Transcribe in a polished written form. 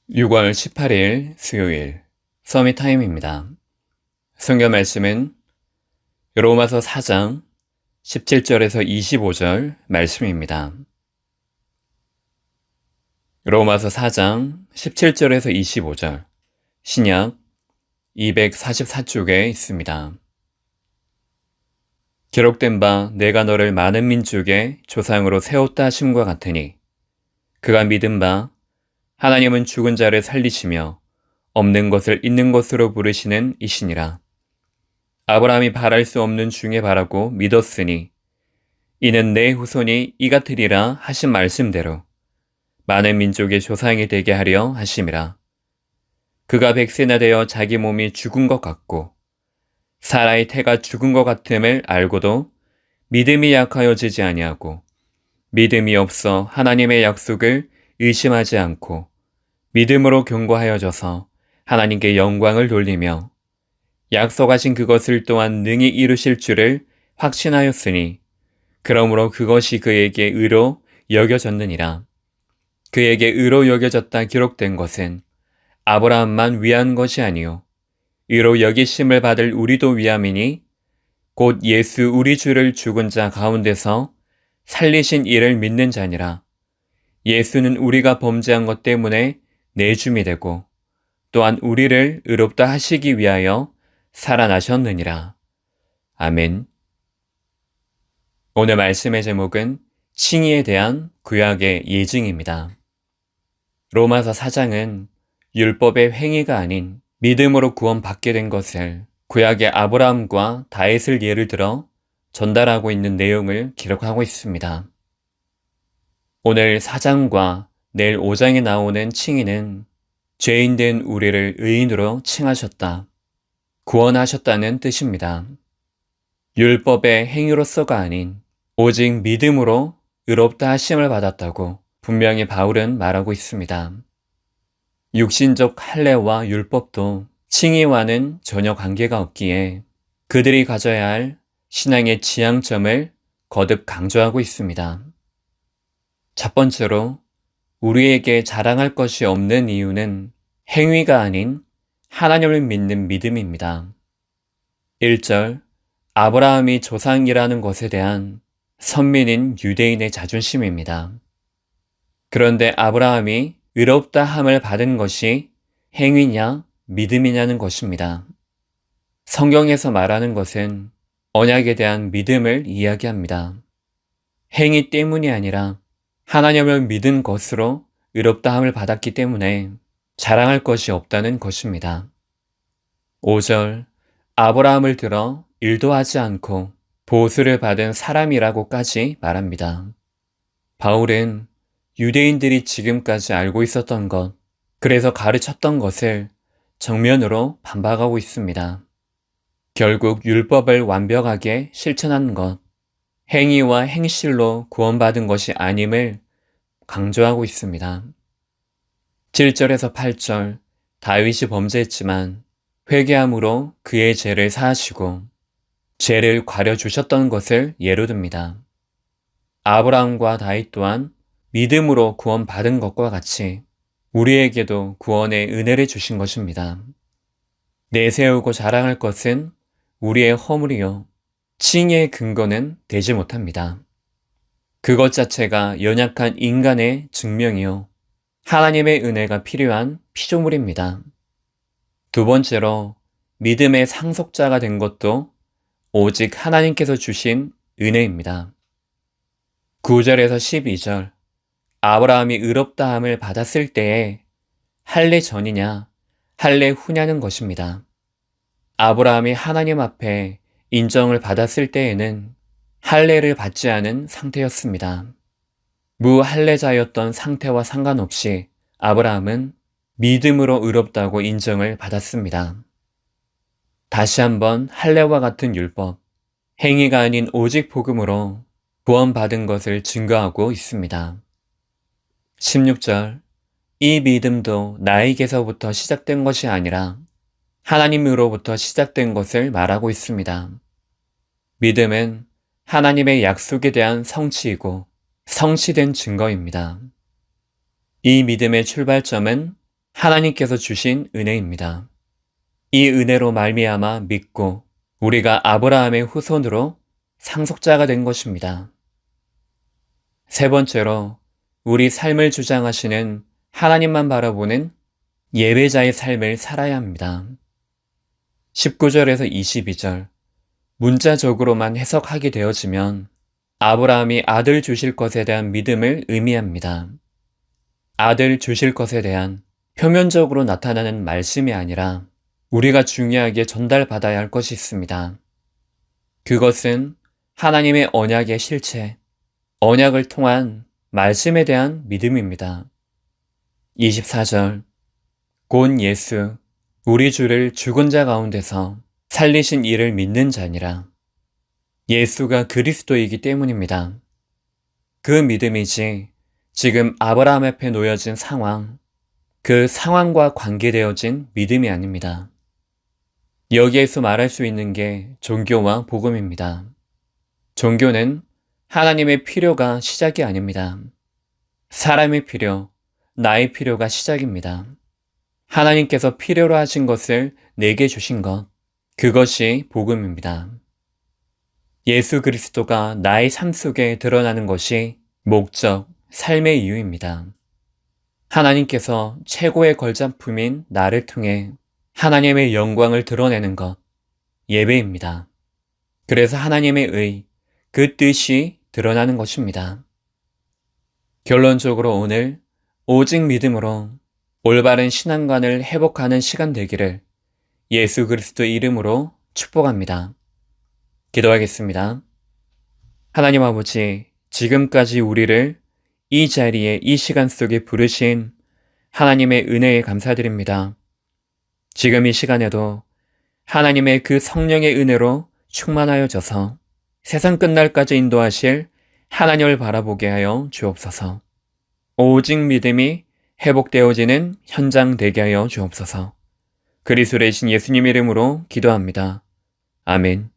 6월 18일 수요일 서밋타임입니다. 성경 말씀은 로마서 4장 17절에서 25절 말씀입니다. 로마서 4장 17절에서 25절 신약 244쪽에 있습니다. 기록된 바 내가 너를 많은 민족의 조상으로 세웠다 하심과 같으니 그가 믿은 바 하나님은 죽은 자를 살리시며 없는 것을 있는 것으로 부르시는 이시니라. 아브라함이 바랄 수 없는 중에 바라고 믿었으니 이는 내 후손이 이 같으리라 하신 말씀대로 많은 민족의 조상이 되게 하려 하심이라. 그가 100세나 되어 자기 몸이 죽은 것 같고 사라의 태가 죽은 것 같음을 알고도 믿음이 약하여지지 아니하고 믿음이 없어 하나님의 약속을 의심하지 않고 믿음으로 견고하여져서 하나님께 영광을 돌리며 약속하신 그것을 또한 능히 이루실 줄을 확신하였으니 그러므로 그것이 그에게 의로 여겨졌느니라. 그에게 의로 여겨졌다 기록된 것은 아브라함만 위한 것이 아니요 의로 여기심을 받을 우리도 위함이니 곧 예수 우리 주를 죽은 자 가운데서 살리신 이를 믿는 자니라. 예수는 우리가 범죄한 것 때문에 내줌이 되고 또한 우리를 의롭다 하시기 위하여 살아나셨느니라. 아멘. 오늘 말씀의 제목은 칭의에 대한 구약의 예증입니다. 로마서 4장은 율법의 행위가 아닌 믿음으로 구원받게 된 것을 구약의 아브라함과 다윗을 예를 들어 전달하고 있는 내용을 기록하고 있습니다. 오늘 4장과 내일 5장에 나오는 칭의는 죄인된 우리를 의인으로 칭하셨다, 구원하셨다는 뜻입니다. 율법의 행위로서가 아닌 오직 믿음으로 의롭다 하심을 받았다고 분명히 바울은 말하고 있습니다. 육신적 할례와 율법도 칭의와는 전혀 관계가 없기에 그들이 가져야 할 신앙의 지향점을 거듭 강조하고 있습니다. 첫 번째로 우리에게 자랑할 것이 없는 이유는 행위가 아닌 하나님을 믿는 믿음입니다. 1절 아브라함이 조상이라는 것에 대한 선민인 유대인의 자존심입니다. 그런데 아브라함이 의롭다 함을 받은 것이 행위냐 믿음이냐는 것입니다. 성경에서 말하는 것은 언약에 대한 믿음을 이야기합니다. 행위 때문이 아니라 하나님을 믿은 것으로 의롭다 함을 받았기 때문에 자랑할 것이 없다는 것입니다. 5절 아브라함을 들어 일도 하지 않고 보수를 받은 사람이라고까지 말합니다. 바울은 유대인들이 지금까지 알고 있었던 것, 그래서 가르쳤던 것을 정면으로 반박하고 있습니다. 결국 율법을 완벽하게 실천한 것, 행위와 행실로 구원받은 것이 아님을 강조하고 있습니다. 7절에서 8절 다윗이 범죄했지만 회개함으로 그의 죄를 사하시고 죄를 가려주셨던 것을 예로 듭니다. 아브라함과 다윗 또한 믿음으로 구원받은 것과 같이 우리에게도 구원의 은혜를 주신 것입니다. 내세우고 자랑할 것은 우리의 허물이요 칭의의 근거는 되지 못합니다. 그것 자체가 연약한 인간의 증명이요 하나님의 은혜가 필요한 피조물입니다. 두 번째로 믿음의 상속자가 된 것도 오직 하나님께서 주신 은혜입니다. 9절에서 12절 아브라함이 의롭다 함을 받았을 때에 할례 전이냐 할례 후냐는 것입니다. 아브라함이 하나님 앞에 인정을 받았을 때에는 할례를 받지 않은 상태였습니다. 무할례자였던 상태와 상관없이 아브라함은 믿음으로 의롭다고 인정을 받았습니다. 다시 한번 할례와 같은 율법, 행위가 아닌 오직 복음으로 구원받은 것을 증거하고 있습니다. 16절 이 믿음도 나에게서부터 시작된 것이 아니라 하나님으로부터 시작된 것을 말하고 있습니다. 믿음은 하나님의 약속에 대한 성취이고 성취된 증거입니다. 이 믿음의 출발점은 하나님께서 주신 은혜입니다. 이 은혜로 말미암아 믿고 우리가 아브라함의 후손으로 상속자가 된 것입니다. 세 번째로 우리 삶을 주장하시는 하나님만 바라보는 예배자의 삶을 살아야 합니다. 19절에서 22절 문자적으로만 해석하게 되어지면 아브라함이 아들 주실 것에 대한 믿음을 의미합니다. 아들 주실 것에 대한 표면적으로 나타나는 말씀이 아니라 우리가 중요하게 전달받아야 할 것이 있습니다. 그것은 하나님의 언약의 실체, 언약을 통한 말씀에 대한 믿음입니다. 24절 곧 예수, 우리 주를 죽은 자 가운데서 살리신 이를 믿는 자니라. 예수가 그리스도이기 때문입니다. 그 믿음이지 지금 아브라함 앞에 놓여진 상황, 그 상황과 관계되어진 믿음이 아닙니다. 여기에서 말할 수 있는 게 종교와 복음입니다. 종교는 하나님의 필요가 시작이 아닙니다. 사람의 필요, 나의 필요가 시작입니다. 하나님께서 필요로 하신 것을 내게 주신 것, 그것이 복음입니다. 예수 그리스도가 나의 삶 속에 드러나는 것이 목적, 삶의 이유입니다. 하나님께서 최고의 걸작품인 나를 통해 하나님의 영광을 드러내는 것, 예배입니다. 그래서 하나님의 의, 그 뜻이 드러나는 것입니다. 결론적으로 오늘 오직 믿음으로 올바른 신앙관을 회복하는 시간 되기를 예수 그리스도 이름으로 축복합니다. 기도하겠습니다. 하나님 아버지, 지금까지 우리를 이 자리에 이 시간 속에 부르신 하나님의 은혜에 감사드립니다. 지금 이 시간에도 하나님의 그 성령의 은혜로 충만하여져서 세상 끝날까지 인도하실 하나님을 바라보게 하여 주옵소서. 오직 믿음이 회복되어지는 현장 되게 하여 주옵소서. 그리스도의 신 예수님 이름으로 기도합니다. 아멘.